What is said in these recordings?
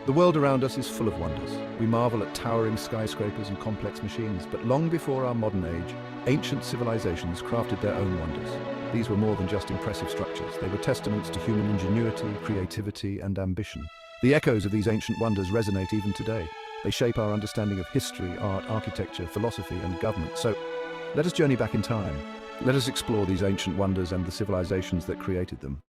The world around us is full of wonders. We marvel at towering skyscrapers and complex machines, but long before our modern age, ancient civilizations crafted their own wonders. These were more than just impressive structures. They were testaments to human ingenuity, creativity, and ambition. The echoes of these ancient wonders resonate even today. They shape our understanding of history, art, architecture, philosophy, and government. So, let us journey back in time. Let us explore these ancient wonders and the civilizations that created them.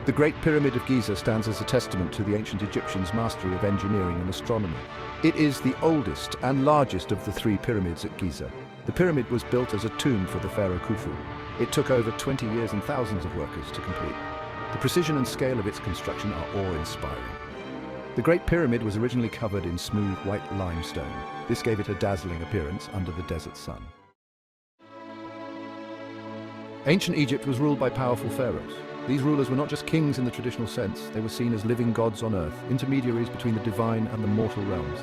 The Great Pyramid of Giza stands as a testament to the ancient Egyptians' mastery of engineering and astronomy. It is the oldest and largest of the three pyramids at Giza. The pyramid was built as a tomb for the pharaoh Khufu. It took over 20 years and thousands of workers to complete. The precision and scale of its construction are awe-inspiring. The Great Pyramid was originally covered in smooth white limestone. This gave it a dazzling appearance under the desert sun. Ancient Egypt was ruled by powerful pharaohs. These rulers were not just kings in the traditional sense, they were seen as living gods on earth, intermediaries between the divine and the mortal realms.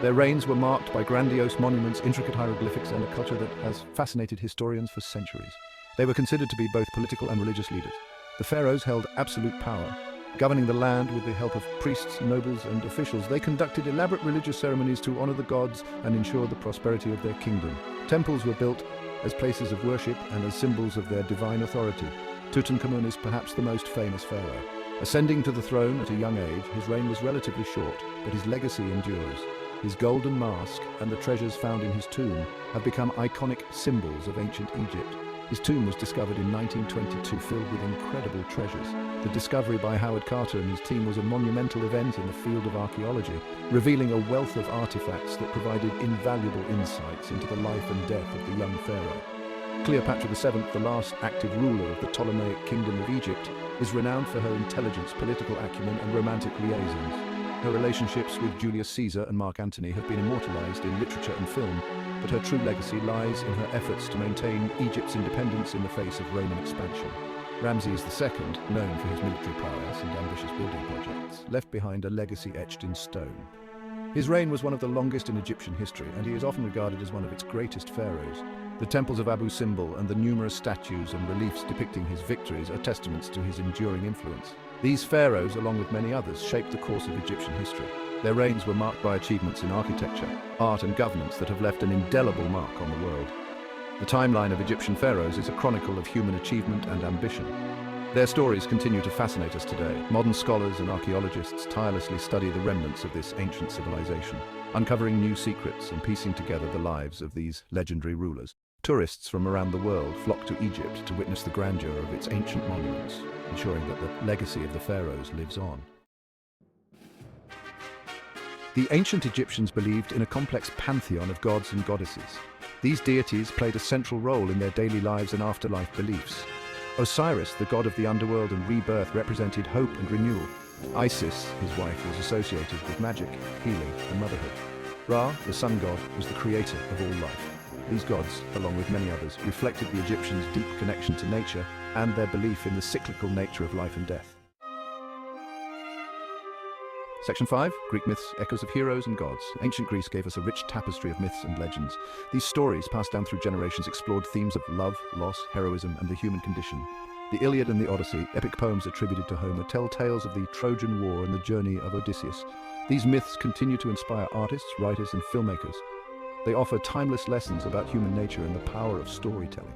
Their reigns were marked by grandiose monuments, intricate hieroglyphics, and a culture that has fascinated historians for centuries. They were considered to be both political and religious leaders. The pharaohs held absolute power. Governing the land with the help of priests, nobles, and officials, they conducted elaborate religious ceremonies to honor the gods and ensure the prosperity of their kingdom. Temples were built as places of worship and as symbols of their divine authority. Tutankhamun is perhaps the most famous pharaoh. Ascending to the throne at a young age, his reign was relatively short, but his legacy endures. His golden mask and the treasures found in his tomb have become iconic symbols of ancient Egypt. His tomb was discovered in 1922, filled with incredible treasures. The discovery by Howard Carter and his team was a monumental event in the field of archaeology, revealing a wealth of artifacts that provided invaluable insights into the life and death of the young pharaoh. Cleopatra VII, the last active ruler of the Ptolemaic Kingdom of Egypt, is renowned for her intelligence, political acumen, and romantic liaisons. Her relationships with Julius Caesar and Mark Antony have been immortalized in literature and film, but her true legacy lies in her efforts to maintain Egypt's independence in the face of Roman expansion. Ramses II, known for his military prowess and ambitious building projects, left behind a legacy etched in stone. His reign was one of the longest in Egyptian history, and he is often regarded as one of its greatest pharaohs. The temples of Abu Simbel and the numerous statues and reliefs depicting his victories are testaments to his enduring influence. These pharaohs, along with many others, shaped the course of Egyptian history. Their reigns were marked by achievements in architecture, art, and governance that have left an indelible mark on the world. The timeline of Egyptian pharaohs is a chronicle of human achievement and ambition. Their stories continue to fascinate us today. Modern scholars and archaeologists tirelessly study the remnants of this ancient civilization, uncovering new secrets and piecing together the lives of these legendary rulers. Tourists from around the world flock to Egypt to witness the grandeur of its ancient monuments, ensuring that the legacy of the pharaohs lives on. The ancient Egyptians believed in a complex pantheon of gods and goddesses. These deities played a central role in their daily lives and afterlife beliefs. Osiris, the god of the underworld and rebirth, represented hope and renewal. Isis, his wife, was associated with magic, healing, and motherhood. Ra, the sun god, was the creator of all life. These gods, along with many others, reflected the Egyptians' deep connection to nature and their belief in the cyclical nature of life and death. Section 5. Greek myths, echoes of heroes and gods. Ancient Greece gave us a rich tapestry of myths and legends. These stories, passed down through generations, explored themes of love, loss, heroism, and the human condition. The Iliad and the Odyssey, epic poems attributed to Homer, tell tales of the Trojan War and the journey of Odysseus. These myths continue to inspire artists, writers, and filmmakers. They offer timeless lessons about human nature and the power of storytelling.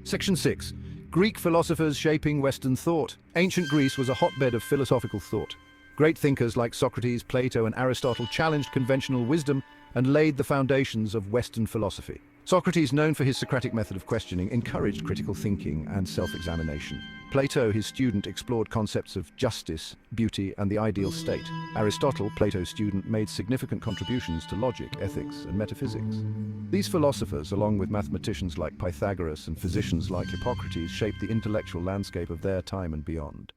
Section 6. Greek philosophers shaping Western thought. Ancient Greece was a hotbed of philosophical thought. Great thinkers like Socrates, Plato, and Aristotle challenged conventional wisdom and laid the foundations of Western philosophy. Socrates, known for his Socratic method of questioning, encouraged critical thinking and self-examination. Plato, his student, explored concepts of justice, beauty, and the ideal state. Aristotle, Plato's student, made significant contributions to logic, ethics, and metaphysics. These philosophers, along with mathematicians like Pythagoras and physicians like Hippocrates, shaped the intellectual landscape of their time and beyond.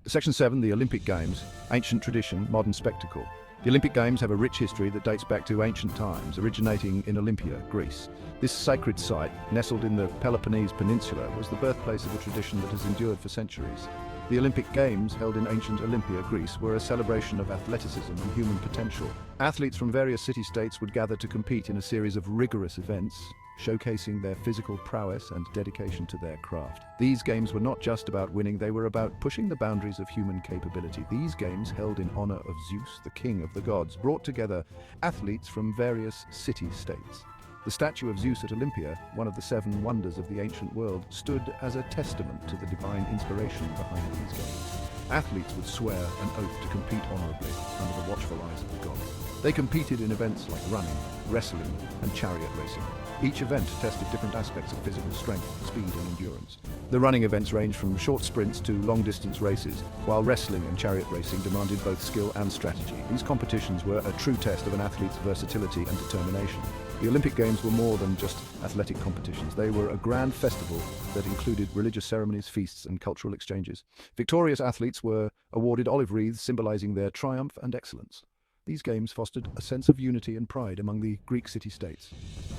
Section 7. The Olympic Games. Ancient tradition, modern spectacle. The Olympic Games have a rich history that dates back to ancient times, originating in Olympia, Greece. This sacred site, nestled in the Peloponnese Peninsula, was the birthplace of a tradition that has endured for centuries. The Olympic Games, held in ancient Olympia, Greece, were a celebration of athleticism and human potential. Athletes from various city-states would gather to compete in a series of rigorous events, showcasing their physical prowess and dedication to their craft. These games were not just about winning, they were about pushing the boundaries of human capability. These games, held in honor of Zeus, the king of the gods, brought together athletes from various city-states. The statue of Zeus at Olympia, one of the seven wonders of the ancient world, stood as a testament to the divine inspiration behind these games. Athletes would swear an oath to compete honorably under the watchful eyes of the gods. They competed in events like running, wrestling, and chariot racing. Each event tested different aspects of physical strength, speed, and endurance. The running events ranged from short sprints to long-distance races, while wrestling and chariot racing demanded both skill and strategy. These competitions were a true test of an athlete's versatility and determination. The Olympic Games were more than just athletic competitions. They were a grand festival that included religious ceremonies, feasts, and cultural exchanges. Victorious athletes were awarded olive wreaths symbolizing their triumph and excellence. These games fostered a sense of unity and pride among the Greek city-states.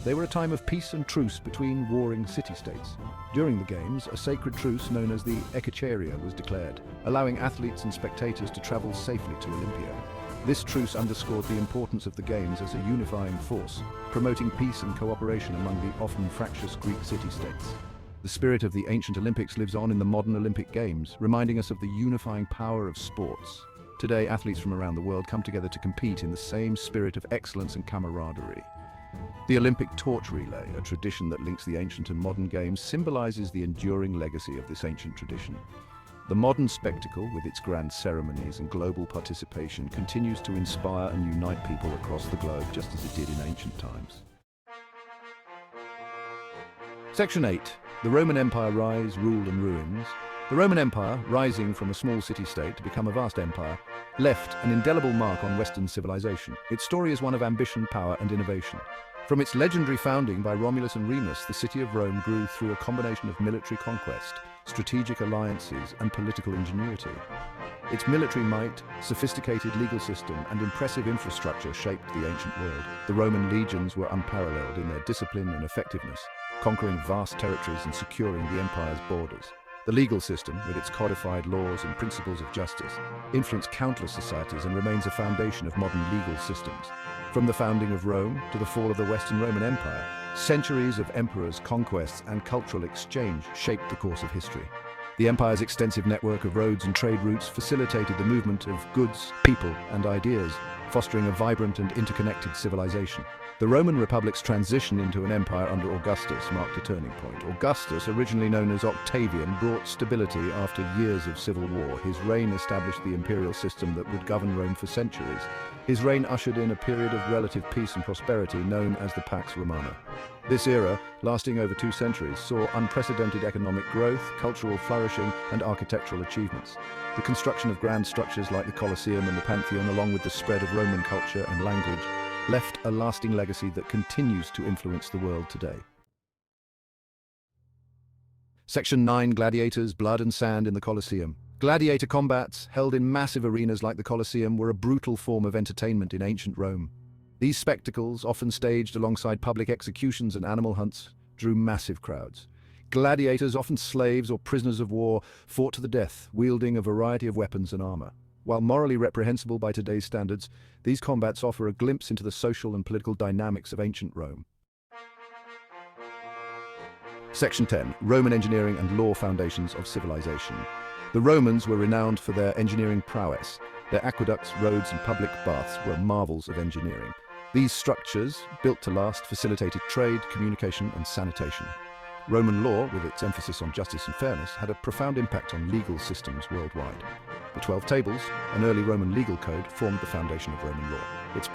They were a time of peace and truce between warring city-states. During the games, a sacred truce known as the Etched was declared, allowing athletes and spectators to travel safely to Olympia. This truce underscored the importance of the games as a unifying force, promoting peace and cooperation among the often fractious Greek city-states. The spirit of the ancient Olympics lives on in the modern Olympic Games, reminding us of the unifying power of sports. Today, athletes from around the world come together to compete in the same spirit of excellence and camaraderie. The Olympic torch relay, a tradition that links the ancient and modern games, symbolizes the enduring legacy of this ancient tradition. The modern spectacle, with its grand ceremonies and global participation, continues to inspire and unite people across the globe, just as it did in ancient times. Section 8. The Roman Empire Rise, Rule and Ruins. The Roman Empire, rising from a small city-state to become a vast empire, left an indelible mark on Western civilization. Its story is one of ambition, power, and innovation. From its legendary founding by Romulus and Remus, the city of Rome grew through a combination of military conquest, strategic alliances, and political ingenuity. Its military might, sophisticated legal system, and impressive infrastructure shaped the ancient world. The Roman legions were unparalleled in their discipline and effectiveness, conquering vast territories and securing the empire's borders. The legal system, with its codified laws and principles of justice, influenced countless societies and remains a foundation of modern legal systems. From the founding of Rome to the fall of the Western Roman Empire, centuries of emperors, conquests, and cultural exchange shaped the course of history. The empire's extensive network of roads and trade routes facilitated the movement of goods, people, and ideas, fostering a vibrant and interconnected civilization. The Roman Republic's transition into an empire under Augustus marked a turning point. Augustus, originally known as Octavian, brought stability after years of civil war. His reign established the imperial system that would govern Rome for centuries. His reign ushered in a period of relative peace and prosperity known as the Pax Romana. This era, lasting over 2 centuries, saw unprecedented economic growth, cultural flourishing, and architectural achievements. The construction of grand structures like the Colosseum and the Pantheon, along with the spread of Roman culture and language, left a lasting legacy that continues to influence the world today. Section 9. Gladiators, Blood and Sand in the Colosseum. Gladiator combats, held in massive arenas like the Colosseum, were a brutal form of entertainment in ancient Rome. These spectacles, often staged alongside public executions and animal hunts, drew massive crowds. Gladiators, often slaves or prisoners of war, fought to the death, wielding a variety of weapons and armor. While morally reprehensible by today's standards, these combats offer a glimpse into the social and political dynamics of ancient Rome. Section 10. Roman Engineering and Law Foundations of Civilization. The Romans were renowned for their engineering prowess. Their aqueducts, roads, and public baths were marvels of engineering. These structures, built to last, facilitated trade, communication, and sanitation. Roman law, with its emphasis on justice and fairness, had a profound impact on legal systems worldwide. The 12 Tables, an early Roman legal code, formed the foundation of Roman law. Its